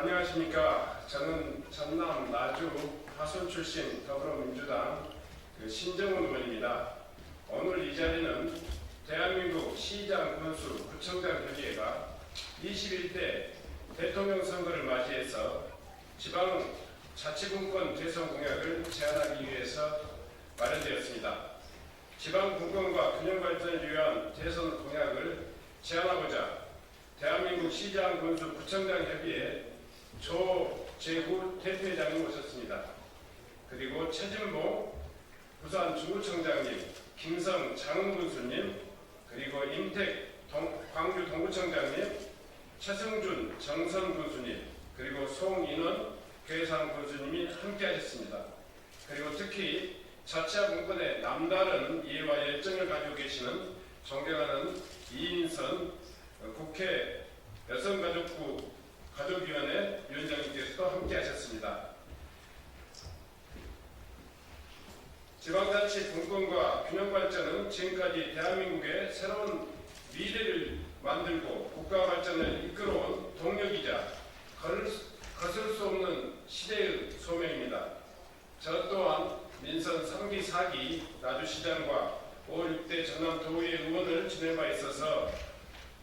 안녕하십니까. 저는 전남 나주 화순 출신 더불어민주당 신정훈 의원입니다. 오늘 이 자리는 대한민국 시장, 군수, 구청장 협의회가 21대 대통령 선거를 맞이해서 지방 자치분권 개선 공약을 제안하기 위해서 마련되었습니다. 지방 분권과 균형 발전을 위한 대선 공약을 제안하고자 대한민국 시장, 군수, 구청장 협의회 조재구 대표회장님 오셨습니다. 그리고 최진모 부산 중구청장님, 김성 장흥군수님, 그리고 임택 광주 동구청장님, 최승준 정선군수님, 그리고 송인원 괴산군수님이 함께 하셨습니다. 그리고 특히 자치와 분권에 남다른 이해와 열정을 가지고 계시는 존경하는 이인선 국회 여성가족부 가족위원회 위원장님께서도 함께 하셨습니다. 지방자치 분권과 균형발전은 지금까지 대한민국의 새로운 미래를 만들고 국가 발전을 이끌어온 동력이자 거슬 수 없는 시대의 소명입니다. 저 또한 민선 3기 4기 나주시장과 5, 6대 전남도의회 의원을 지낸 바 있어서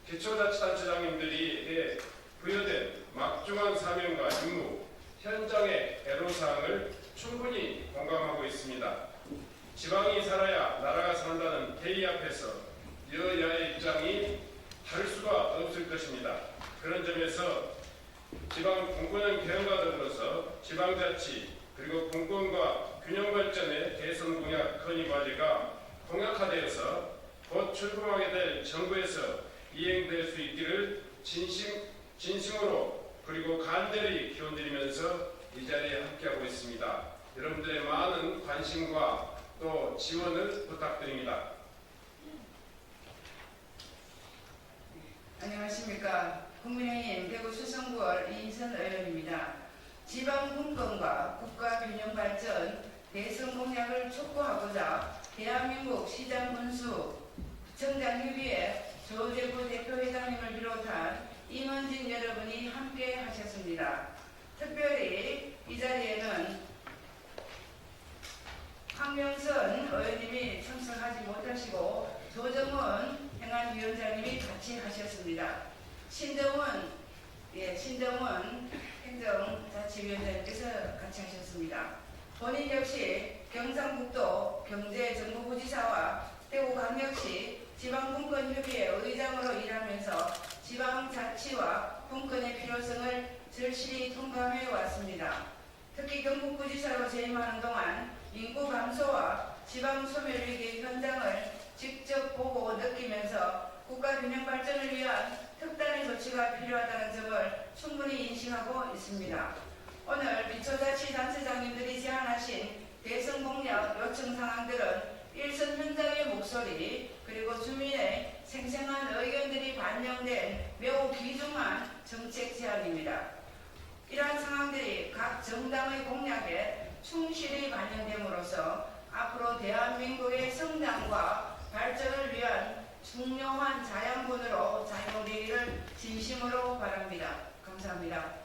기초자치단체장님들이 부여된 막중한 사명과 임무, 현장의 애로사항을 충분히 공감하고 있습니다. 지방이 살아야 나라가 산다는 대의 앞에서 여야의 입장이 다를 수가 없을 것입니다. 그런 점에서 지방 분권형 개혁과 더불어서 지방자치 그리고 분권과 균형발전의 개선 공약 건의 과제가 공약화되어서 곧 출범하게 될 정부에서 이행될 수 있기를 진심으로 그리고 간절히 기원드리면서 이 자리에 함께하고 있습니다. 여러분들의 많은 관심과 또 지원을 부탁드립니다. 안녕하십니까. 국민의힘 대구 수성구을 이인선 의원입니다. 지방분권과 국가균형발전 대선 공약을 촉구하고자 대한민국 시장군수 구청장협의회 조재구 대표회장님을 비롯한 임원진 여러분이 함께 하셨습니다. 특별히 이 자리에는 황명선 의원님이 참석하지 못하시고 조정훈 행안위원장님이 같이 하셨습니다. 신정훈 행정자치위원장님께서 같이 하셨습니다. 본인 역시 경상북도 경제정보부지사와 대구광역시 지방분권협의회 의장으로 일하면서 지방자치와 분권의 필요성을 절실히 통감해 왔습니다. 특히 경북부지사로 재임하는 동안 인구 감소와 지방 소멸위기 현장을 직접 보고 느끼면서 국가균형 발전을 위한 특단의 조치가 필요하다는 점을 충분히 인식하고 있습니다. 오늘 기초자치단체장님들이 제안하신 대선 공약 요청 사항들은 일선 현장의 목소리 그리고 주민의 생생한 의견들이 반영된 매우 귀중한 정책 제안입니다. 이러한 상황들이 각 정당의 공약에 충실히 반영됨으로써 앞으로 대한민국의 성장과 발전을 위한 중요한 자양분으로 작용되기를 진심으로 바랍니다. 감사합니다.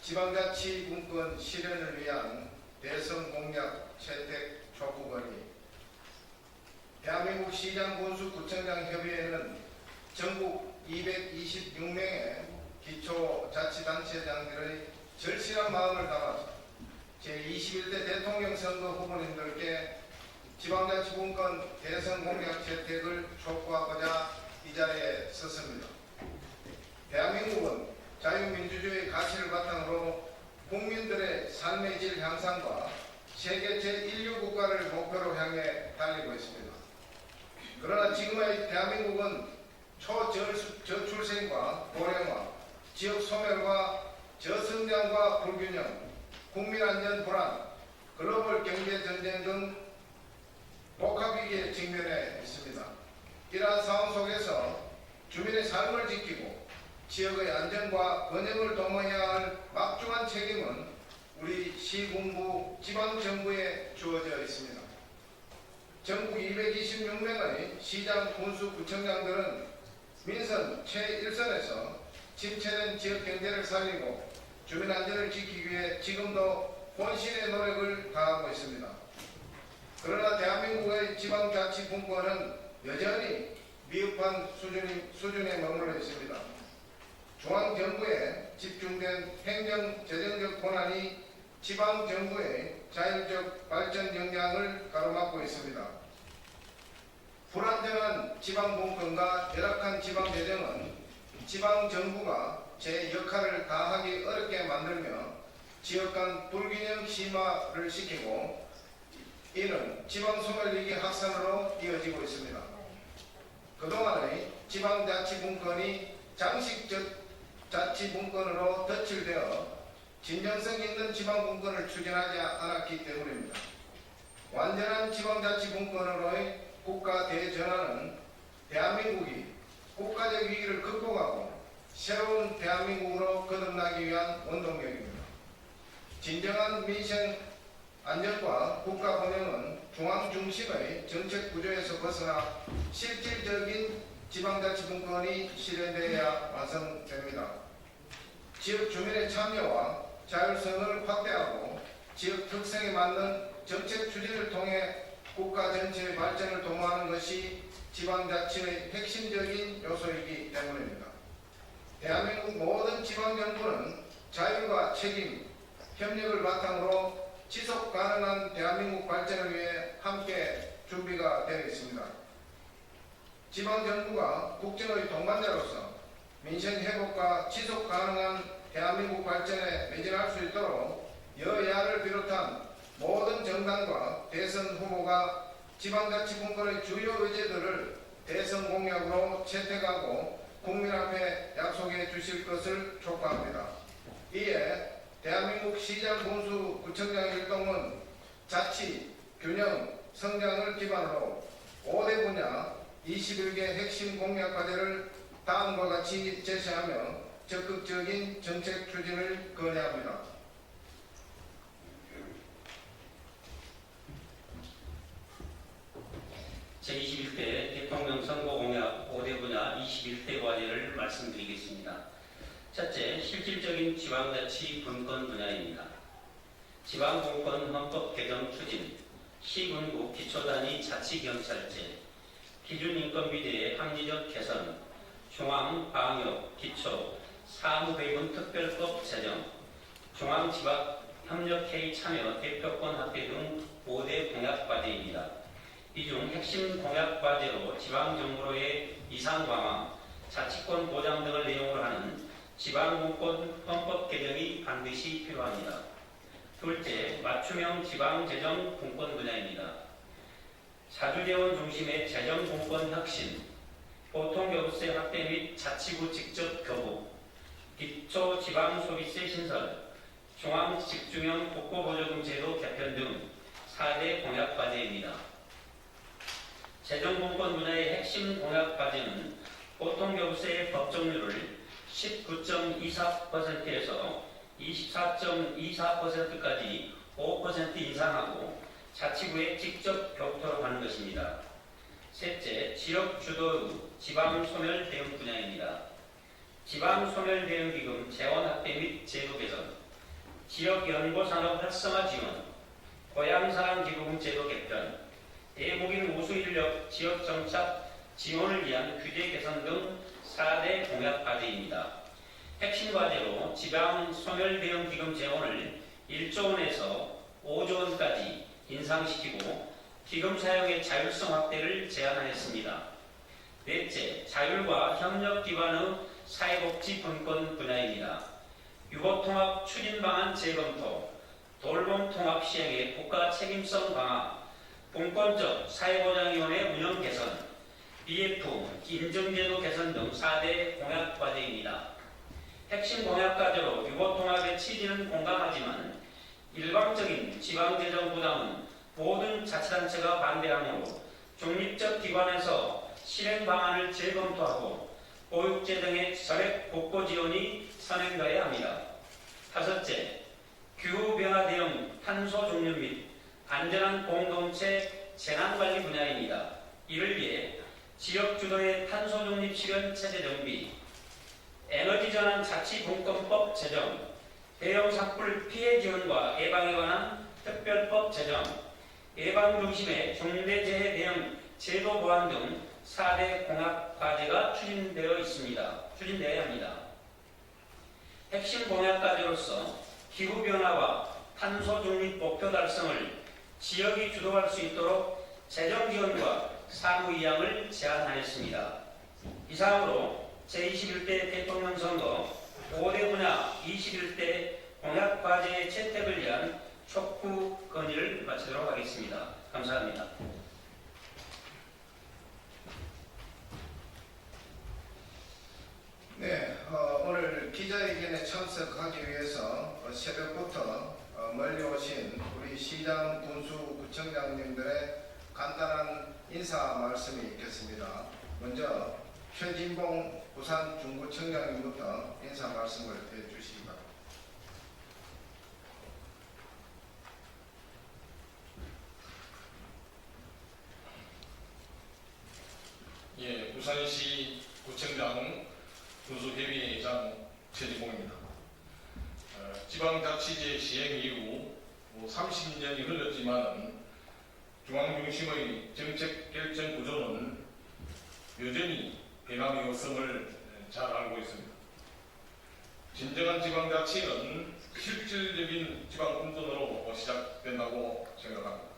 지방자치 분권 실현을 위한 대선 공약 채택 촉구 건의. 대한민국 시장, 군수, 구청장 협의회는 전국 226명의 기초자치단체장들의 절실한 마음을 담아서 제21대 대통령 선거 후보님들께 지방자치분권 대선 공약 채택을 촉구하고자 이 자리에 섰습니다. 대한민국은 자유민주주의 가치를 바탕으로 국민들의 삶의 질 향상과 세계 제1류 국가를 목표로 향해 달리고 있습니다. 그러나 지금의 대한민국은 저출생과 고령화, 지역 소멸과 저성장과 불균형, 국민 안전 불안, 글로벌 경제 전쟁 등 복합위기에 직면해 있습니다. 이러한 상황 속에서 주민의 삶을 지키고 지역의 안정과 번영을 도모해야 할 막중한 책임은 우리 시군구 지방정부에 주어져 있습니다. 전국 226명의 시장, 군수, 구청장들은 민선 최일선에서 침체된 지역 경제를 살리고 주민 안전을 지키기 위해 지금도 본신의 노력을 다하고 있습니다. 그러나 대한민국의 지방자치분권은 여전히 미흡한 수준에 머물러 있습니다. 중앙정부에 집중된 행정, 재정적 권한이 지방정부의 자율적 발전 역량을 가로막고 있습니다. 불안정한 지방분권과 열악한 지방재정은 지방정부가 제 역할을 다하기 어렵게 만들며 지역 간 불균형 심화를 시키고 이는 지방소멸위기 확산으로 이어지고 있습니다. 그동안의 지방자치분권이 장식적 자치분권으로 덧칠되어 진정성 있는 지방분권을 추진하지 않았기 때문입니다. 완전한 지방자치분권으로의 국가 대전환은 대한민국이 국가적 위기를 극복하고 새로운 대한민국으로 거듭나기 위한 원동력입니다. 진정한 민생 안정과 국가 번영은 중앙 중심의 정책 구조에서 벗어나 실질적인 지방자치분권이 실현되어야 완성됩니다. 지역 주민의 참여와 자율성을 확대하고 지역 특성에 맞는 정책 추진을 통해 국가 전체의 발전을 도모하는 것이 지방자치의 핵심적인 요소이기 때문입니다. 대한민국 모든 지방정부는 자율과 책임, 협력을 바탕으로 지속 가능한 대한민국 발전을 위해 함께 준비가 되어 있습니다. 지방정부가 국정의 동반자로서 민생 회복과 지속 가능한 대한민국 발전에 매진할 수 있도록 여야를 비롯한 모든 정당과 대선 후보가 지방자치분권의 주요 의제들을 대선 공약으로 채택하고 국민 앞에 약속해 주실 것을 촉구합니다. 이에 대한민국 시장, 군수, 구청장 일동은 자치, 균형, 성장을 기반으로 5대 분야 21개 핵심 공약 과제를 다음과 같이 제시하며 적극적인 정책 추진을 건의합니다. 제21대 대통령 선거 공약 5대 분야 21대 과제를 말씀드리겠습니다. 첫째, 실질적인 지방자치 분권 분야입니다. 지방분권 헌법 개정 추진, 시군구 기초단위 자치경찰제, 기준인건비대의 합리적 개선, 중앙방역 기초 사무배분 특별법 제정, 중앙지방협력회의 참여 대표권 확대 등 5대 공약 과제입니다. 이 중 핵심 공약 과제로 지방정부로의 이상 강화, 자치권 보장 등을 내용으로 하는 지방분권 헌법 개정이 반드시 필요합니다. 둘째, 맞춤형 지방재정 분권 분야입니다. 자주재원 중심의 재정분권 혁신, 보통교부세 확대 및 자치구 직접 교부, 기초지방소비세 신설, 중앙집중형 국고보조금 제도 개편 등 4대 공약 과제입니다. 재정분권 분야의 핵심 공약 과제는 보통교부세의 법정률을 19.24%에서 24.24%까지 5% 인상하고 자치구에 직접 교부토록 하는 것입니다. 셋째, 지역주도의 지방소멸 대응 분야입니다. 지방소멸대응기금 재원 확대 및 제도 개선, 지역연구산업 활성화 지원, 고향사랑기부금 제도 개편, 대국인 우수인력 지역정착 지원을 위한 규제 개선 등 4대 공약 과제입니다. 핵심 과제로 지방소멸대응기금 재원을 1조 원에서 5조 원까지 인상시키고 기금 사용의 자율성 확대를 제안하였습니다. 넷째, 자율과 협력 기반의 사회복지 분권 분야입니다. 유보통합 추진 방안 재검토, 돌봄통합 시행의 국가 책임성 강화, 분권적 사회보장위원회 운영 개선, BF 인증제도 개선 등 4대 공약 과제입니다. 핵심 공약 과제로 유보통합의 취지는 공감하지만 일방적인 지방재정 부담은 모든 자치단체가 반대하므로 중립적 기관에서 실행 방안을 재검토하고 보육제 등의 사회 복고 지원이 선행되어야 합니다. 다섯째, 기후변화 대응 탄소 중립 및 안전한 공동체 재난관리 분야입니다. 이를 위해 지역 주도의 탄소 중립 실현 체제 정비, 에너지 전환 자치분권법 제정, 대형 산불 피해 지원과 예방에 관한 특별법 제정, 예방 중심의 중대재해 대응 제도 보완 등 4대 공약 과제가 추진되어야 합니다. 핵심 공약 과제로서 기후변화와 탄소 중립 목표 달성을 지역이 주도할 수 있도록 재정 지원과 사무 이양을 제안하였습니다. 이상으로 제21대 대통령 선거 5대 분야 21대 공약 과제의 채택을 위한 촉구 건의를 마치도록 하겠습니다. 감사합니다. 네, 오늘 기자회견에 참석하기 위해서 새벽부터 멀리 오신 우리 시장, 군수, 구청장님들의 간단한 인사 말씀이 있겠습니다. 먼저 최진봉 부산 중구청장님부터 인사 말씀을 해주시기 바랍니다. 예, 부산시 구청장 군수협의회장 최진봉입니다. 지방자치제 시행 이후 30년이 흘렀지만 중앙중심의 정책 결정 구조는 여전히 변함이 없음을 잘 알고 있습니다. 진정한 지방자치는 실질적인 지방분권으로 시작된다고 생각합니다.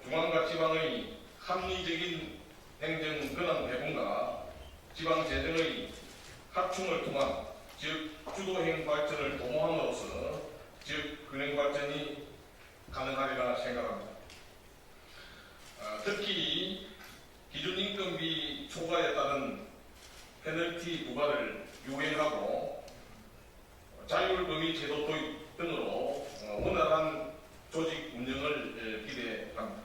중앙과 지방의 합리적인 행정 권한 배분과 지방 재정의 합충을 통한 지역 주도형 발전을 도모함으로써 지역 균형 발전이 가능하리라 생각합니다. 특히 기준인건비 초과에 따른 페널티 부과를 유행하고 자율범위 제도 도입 등으로 원활한 조직 운영을 기대합니다.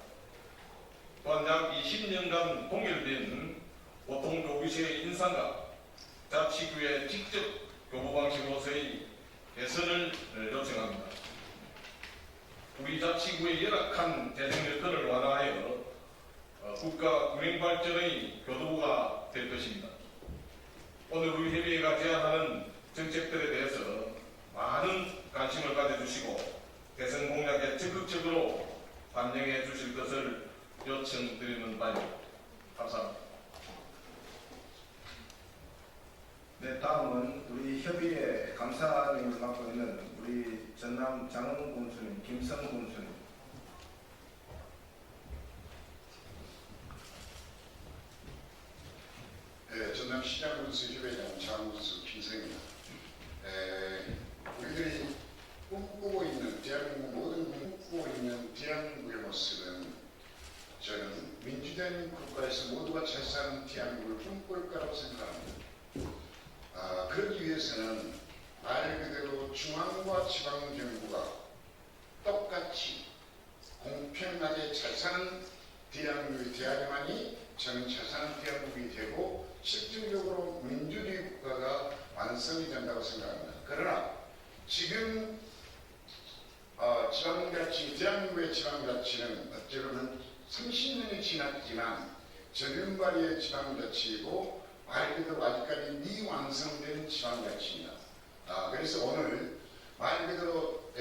또한 약 20년간 동일된 보통교부세 인상과 자치구의 직접 교부 방식으로서의 개선을 요청합니다. 우리 자치구의 열악한 재정 여건을 완화하여 국가 균형 발전의 교두보가 될 것입니다. 오늘 우리 협의회가 제안하는 정책들에 대해서 많은 관심을 가져주시고 개선 공약에 적극적으로 반영해 주실 것을 요청드리는 바입니다. 감사합니다. 네, 다음은 우리 협의회 감사님을 맡고 있는 우리 전남 장흥 군수님, 김성 군수님. 네, 전남 시장군수 협회장 장군수 김성입니다. 우리들이 꿈꾸고 있는 대한민국 모든 꿈꾸고 있는 대한민국의 모습은 저는 민주된 국가에서 모두가 잘 사는 대한민국을 꿈꿀 거라고 생각합니다. 그러기 위해서는 말 그대로 중앙과 지방 정부가 똑같이 공평하게 잘 사는 대한민국이 되어야만이 저는 잘 사는 대한민국이 되고 실질적으로 민주주의 국가가 완성이 된다고 생각합니다. 그러나 지금 지방자치, 대한민국의 지방자치는 어쩌면 30년이 지났지만 저변발이의 지방자치이고 말 그대로 아직까지 미완성된 지방자치입니다. 그래서 오늘 말 그대로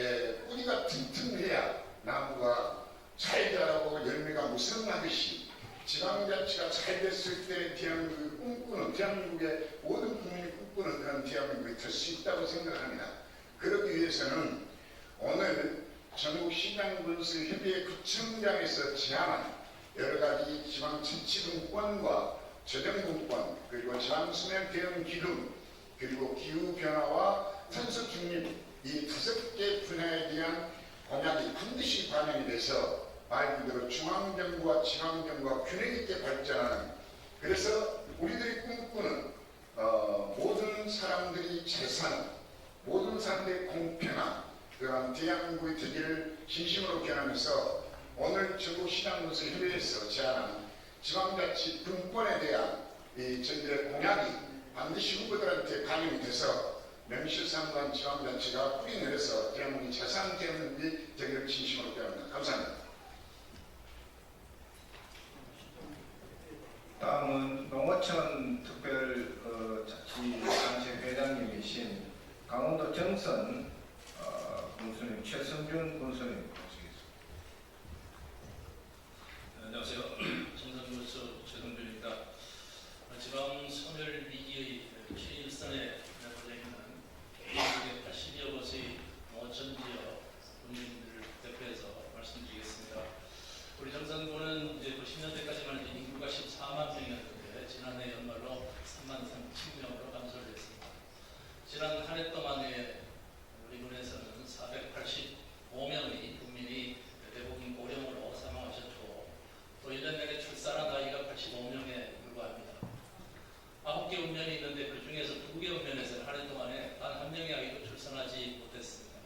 뿌리가 튼튼해야 나무가 잘 자라고 열매가 무성하듯이 지방자치가 잘 됐을 때 대한민국이 꿈꾸는, 대한민국의 모든 국민이 꿈꾸는 그런 대한민국이 될 수 있다고 생각합니다. 그러기 위해서는 오늘 전국시장군수협의회 구청장에서 제안한 여러가지 지방자치분권과 재정분권, 그리고 지방수면 대응 기금, 그리고 기후변화와 탄소중립 이 5개 분야에 대한 공약이 반드시 반영이 돼서 말 그대로 중앙정부와 지방정부가 균형있게 발전하는, 그래서 우리들이 꿈꾸는 모든 사람들이 잘 사는, 모든 사람들이 공평한 그런 대한민국이 되기를 진심으로 기원하면서 오늘 전국시장군수협의회에서 제안한 지방자치 분권에 대한 저희들의 공약이 반드시 후보들한테 반영이 돼서 명실상부한 지방자치가 뿌리 내려서 대한민국이 최상 되는지 저희들 진심으로 기대합니다. 감사합니다. 다음은 농어촌 특별자치단체 회장님이신 강원도 정선 군수님 최성준 군수님 모시겠습니다. 안녕하세요. 정선군수 최성준입니다. 지방 소멸 위기의 최일선에 내몰려 있는 대한민국의 80여 곳의 농어촌 지역 군민들을 대표해서 말씀드리겠습니다. 우리 정선군은 이제 90년대까지만 해도 인구가 14만 명이었는데 지난해 연말로 3만 3,000명으로 감소를 했습니다. 지난 한 해 동안에 우리 군에서는 485명의 국민이 대부분 고령으로 사망하셨고 또 1년 내내 출산한 아이가 85명에 불과합니다. 9개 읍면이 있는데 그 중에서 2개 읍면에서는 한 해 동안에 단 한 명의 아이도 출산하지 못했습니다.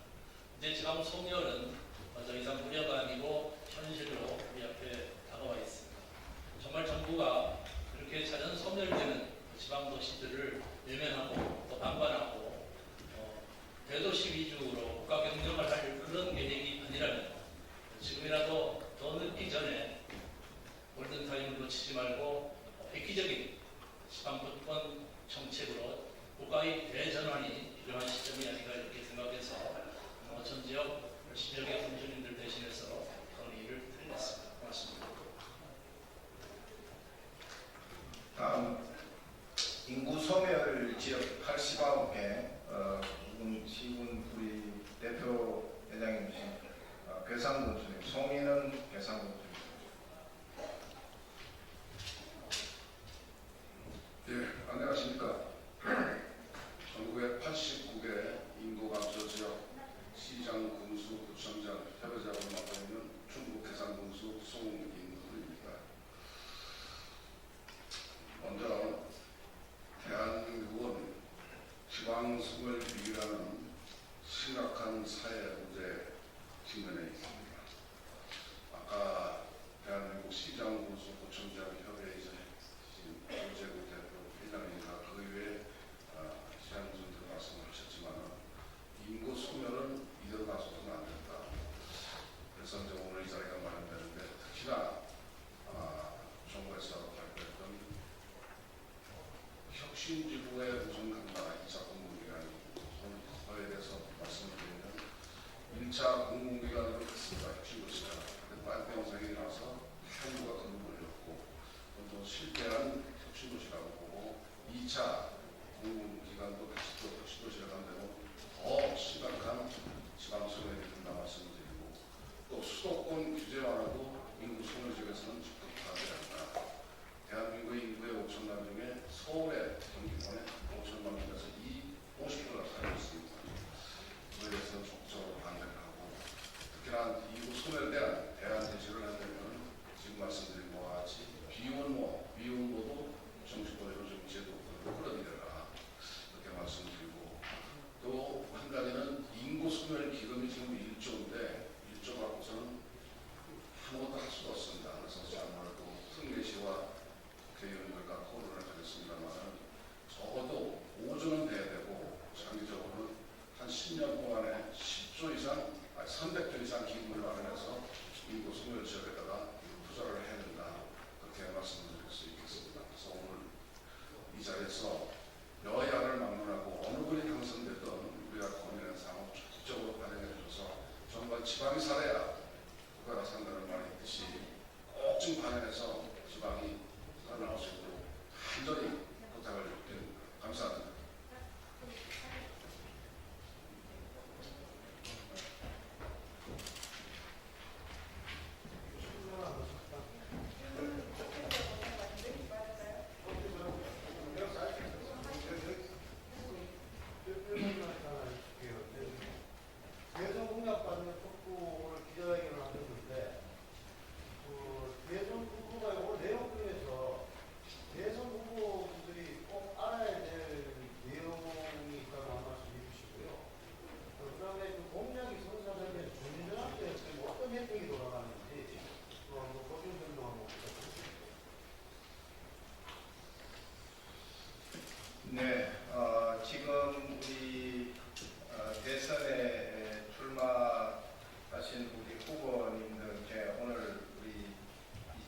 이제 지방 소멸은 더 이상 우려가 아니고 현실로 우리 앞에 다가와 있습니다. 정말 정부가 그렇게 자연 소멸되는 지방 도시들을 외면하고 또 방관하고 대도시 위주로 국가 경영을 할 그런 계획이 아니라면 지금이라도 더 늦기 전에 골든타임을 놓치지 말고 획기적인 지방분권 정책으로 국가의 대전환이 필요한 시점이 아닌가 이렇게 생각해서 농어촌 지역 10여 개 군주님들 대신해서 건의를 드리겠습니다. 고맙습니다. 다음 인구 소멸 지역 89개 시군 우리 대표 회장님이신 괴산군수님 송인은 괴산군수님. 예, 안녕하십니까. 전국의 89개 인구 감소 지역 시장, 군수, 구청장, 협의자를 맡고 있는 충북 괴산군수 송인훈입니다. 먼저 대한민국은 지방소멸 위기라는 심각한 사회 문제에 직면해 있습니다. 아까 대한민국 시장, 군수, 구청장 협의회의 조재구 대표 회장님과 그 이외에 시장님들 말씀을 하셨지만 인구 소멸은 이대로 놔서는 안 된다. 그래서 이제 오늘 이 자리가 마련되는데 특히나 정부에서 발표했던 혁신지구의 우선 강화 2차 공공기관이 거에 대해서 말씀을 드리면 1차 공공기관으로 했습니다. 혁신지구 시작. 빨대 영상이 나서 한국가 근무를 했고 또 실패한 혁신도시라고 보고 2차 공공기관도 다시 또 혁신도시를 한다고 더 심각한 지방소멸이 된다 말씀드리고 또 수도권 규제 완화도 인구 소멸 지역에서는 적극 가져야 한다. 대한민국의 인구의 5천만 중에 서울의 경기권에 5천만 명에서 50%가 살고 있습니다. 그에 대해서 적극적으로 반대를 하고 특히나 인구 소멸에 대한 대안 제시를 하려면 지금 말씀드린 바와 같이 비혼모도 정식으로 요즘 제도로 끌어들여라 이렇게 말씀드리고 또 한 가지는 인구 소멸 기금이 지금 1조인데 1조 갖고서는 아무것도 할 수가 없습니다. 그래서 아무래도 특례시와 국회의원들과 토론을 하겠습니다만 적어도 5조는 돼야 되고 장기적으로는 한 10년 동안에 10조 이상, 300조 이상 기금을 마련해서 인구 소멸 지역에다가 투자를 해야 된다. 그렇게 말씀드릴 수 있겠습니다. 그래서 오늘 이 자리에서 여야를 막론하고 어느 분이 당선되든 우리가 고민하는 사항을 적극적으로 반영해 주셔서 정말 지방이 살아야 국가가 산다는 말이 있듯이 꼭 좀 반영해서 지방이 살아나올 수 있도록 간절히 부탁을 드립니다. 감사합니다. 대선 공약 받는 촉구를 기자회견을 하셨는데 대선 후보가 오늘 내용 중에서 대선 후보들이 꼭 알아야 될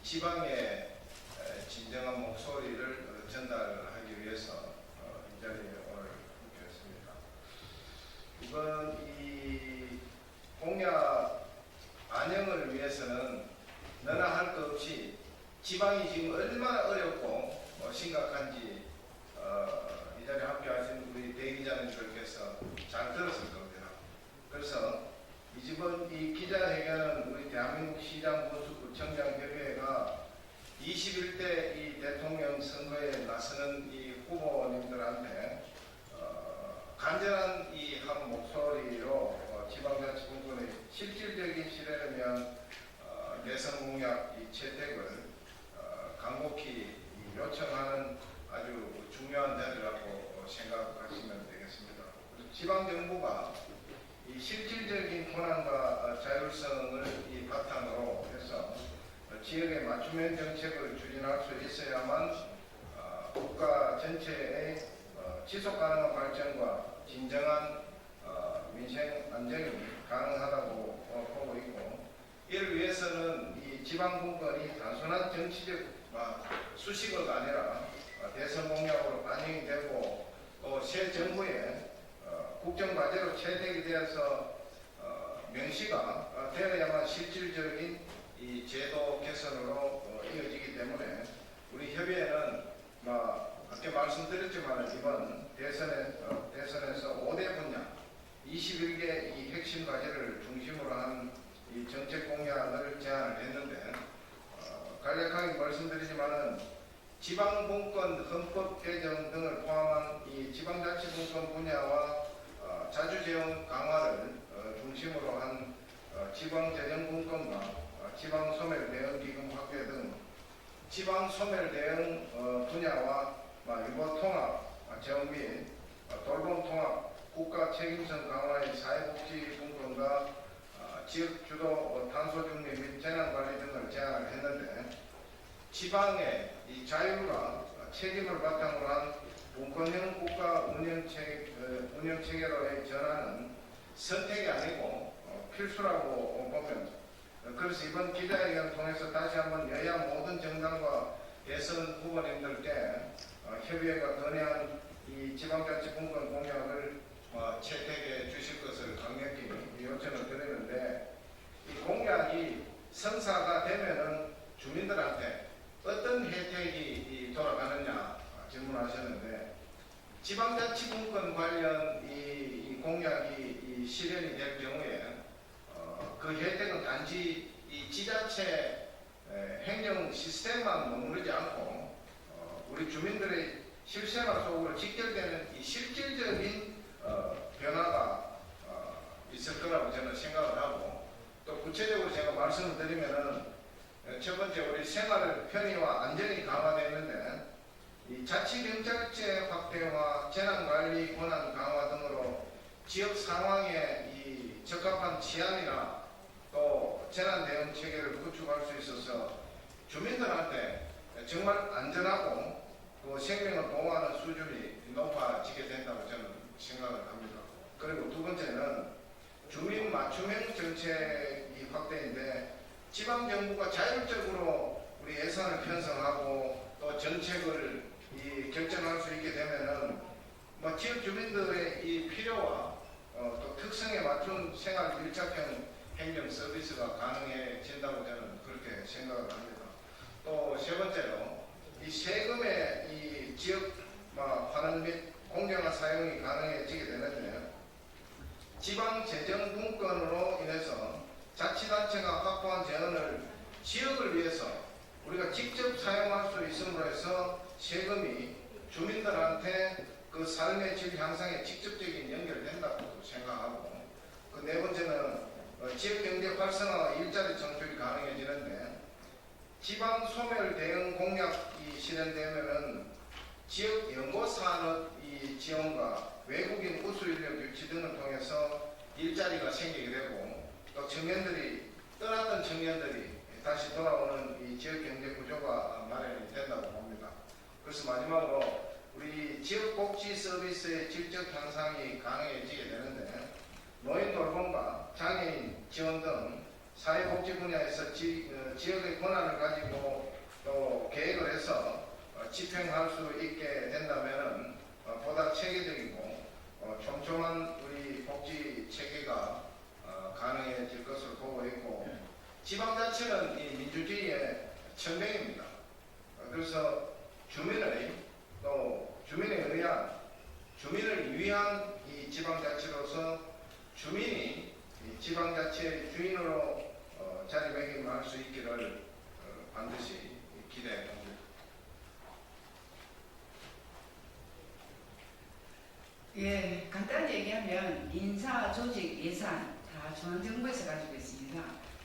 지방의 진정한 목소리를 전달하기 위해서 이 자리에 오늘 함께했습니다. 이번 이 공약 안영을 위해서는 너나 할 것 없이 지방이 지금 얼마나 어렵고 심각한지 이 자리에 함께하신 우리 대기자님들께서 잘 들었을 겁니다. 그래서 이번 이 기자회견은 우리 대한민국 시장 보수구청장 협의회가 21대 이 대통령 선거에 나서는 이 후보님들한테 간절한 이 한 목소리로 지방자치분권의 실질적인 실현을 위한 대선 공약 이 채택을 간곡히 요청하는 아주 중요한 자리라고 생각하시면 되겠습니다. 지방정부가 이 실질적인 권한과 자율성을 이 바탕으로 해서 지역의 맞춤형 정책을 추진할 수 있어야만 국가 전체의 지속 가능한 발전과 진정한 민생 안정이 가능하다고 보고 있고, 이를 위해서는 이 지방분권이 단순한 정치적 수식어가 아니라 대선 공약으로 반영이 되고 또 새 정부의 국정과제로 채택이 되어서 명시가 되어야만 실질적인 이 제도 개선으로 이어지기 때문에 우리 협의회는 아까 말씀드렸지만 이번 대선에서 5대 분야 21개 이 핵심 과제를 중심으로 한 이 정책 공약을 제안을 했는데 간략하게 말씀드리지만은 지방분권 헌법 개정 등을 포함한 이 지방자치분권 분야와 자주재원 강화를 중심으로 한 지방재정분권과 지방소멸대응기금 확대 등 지방소멸대응 분야와 유보통합, 재원 및 돌봄통합, 국가책임성 강화의 사회복지분권과 지역주도 탄소중립 및 재난관리 등을 제안을 했는데, 지방의 이 자율과 책임을 바탕으로 한 분권형 국가 운영체계로의 전환은 선택이 아니고 필수라고 보면, 그래서 이번 기자회견을 통해서 다시 한번 여야 모든 정당과 대선 후보님들께 협의회가 건의한 이 지방자치분권 공약을 채택해 주실 것을 강력히 요청을 드리는데, 이 공약이 성사가 되면은 주민들한테 어떤 혜택이 돌아가느냐 질문하셨는데, 지방자치분권 관련 이 공약이 실현이 될 경우에 그 혜택은 단지 이 지자체 행정 시스템만 머무르지 않고 우리 주민들의 실생활 속으로 직결되는 이 실질적인 변화가 있을 거라고 저는 생각을 하고, 또 구체적으로 제가 말씀을 드리면은 첫 번째 우리 생활 편의와 안전이 강화되는데, 이 자치경찰제 확대와 재난관리 권한 강화 등으로 지역 상황에 이 적합한 치안이나 또 재난대응 체계를 구축할 수 있어서 주민들한테 정말 안전하고 그 생명을 보호하는 수준이 높아지게 된다고 저는 생각을 합니다. 그리고 두 번째는 주민 맞춤형 정책이 확대인데, 지방정부가 자율적으로 우리 예산을 편성하고 또 정책을 결정할 수 있게 되면은 지역 주민들의 이 필요와 또 특성에 맞춘 생활 밀착형 행정 서비스가 가능해진다고 저는 그렇게 생각을 합니다. 또 세 번째로 이 세금의 이 지역 환원 및 공정한 사용이 가능해지게 되는데, 지방재정분권으로 인해서 자치단체가 확보한 재원을 지역을 위해서 우리가 직접 사용할 수 있음으로 해서 세금이 주민들한테 그 삶의 질 향상에 직접적인 연결된다고 생각하고, 그 네 번째는 지역경제 활성화와 일자리 창출이 가능해지는데, 지방소멸 대응 공약이 실현되면은 지역 연구산업 이 지원과 외국인 우수인력 유치 등을 통해서 일자리가 생기게 되고, 또 청년들이 떠났던 청년들이 다시 돌아오는 이 지역 경제 구조가 마련이 된다고 봅니다. 그래서 마지막으로 우리 지역 복지 서비스의 질적 향상이 가능해지게 되는데, 노인 돌봄과 장애인 지원 등 사회복지 분야에서 지역의 권한을 가지고 또 계획을 해서 집행할 수 있게 된다면 보다 체계적이고 촘촘한 우리 복지 체계가 가능해질 것으로 보고 있고, 지방자치는 이 민주주의의 천명입니다. 그래서 주민을 위한 이 지방자치로서 주민이 이 지방자치의 주인으로 자리매김할 수 있기를 반드시 기대해 봅니다. 예, 간단히 얘기하면 인사, 조직, 예산 다 중앙정부에서 가지고 있습니다.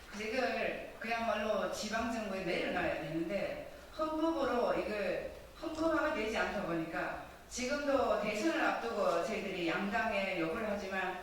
그래서 이걸 그야말로 지방정부에 내려놔야 되는데 헌법으로 이걸 헌법화가 되지 않다 보니까 지금도 대선을 앞두고 저희들이 양당에 욕을 하지만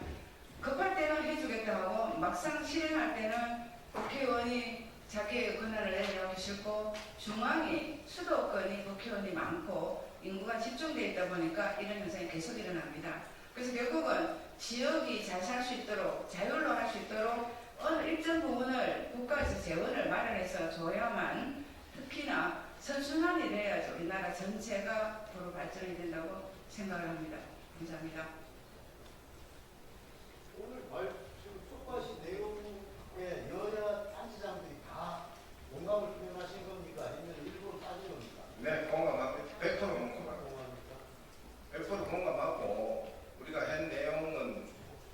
급할 때는 해주겠다 하고 막상 실행할 때는 국회의원이 자기의 권한을 내려가기 싫고 중앙이 수도권이 국회의원이 많고 인구가 집중되어 있다 보니까 이런 현상이 계속 일어납니다. 그래서 결국은 지역이 잘 살 수 있도록 자율로 할 수 있도록 어느 일정 부분을 국가에서 재원을 마련해서 줘야만 특히나 선순환이 돼야죠. 우리나라 전체가 도로 발전이 된다고 생각을 합니다. 감사합니다. 오늘 지금 속과시 내용에 여야 단체장들이 다 공감을 표현하신 겁니까? 아니면 일부러 따진 겁니까? 네, 공감하고 100% 공감합니다. 공감합니까? 100% 공감하고, 우리가 한 내용은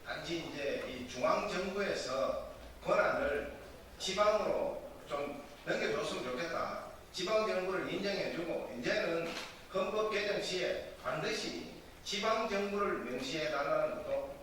단지 이제 이 중앙정부에서 권한을 지방으로 좀 넘겨줬으면 좋겠다. 지방정부를 인정해주고 이제는 헌법 개정 시에 반드시 지방정부를 명시해달라는 것도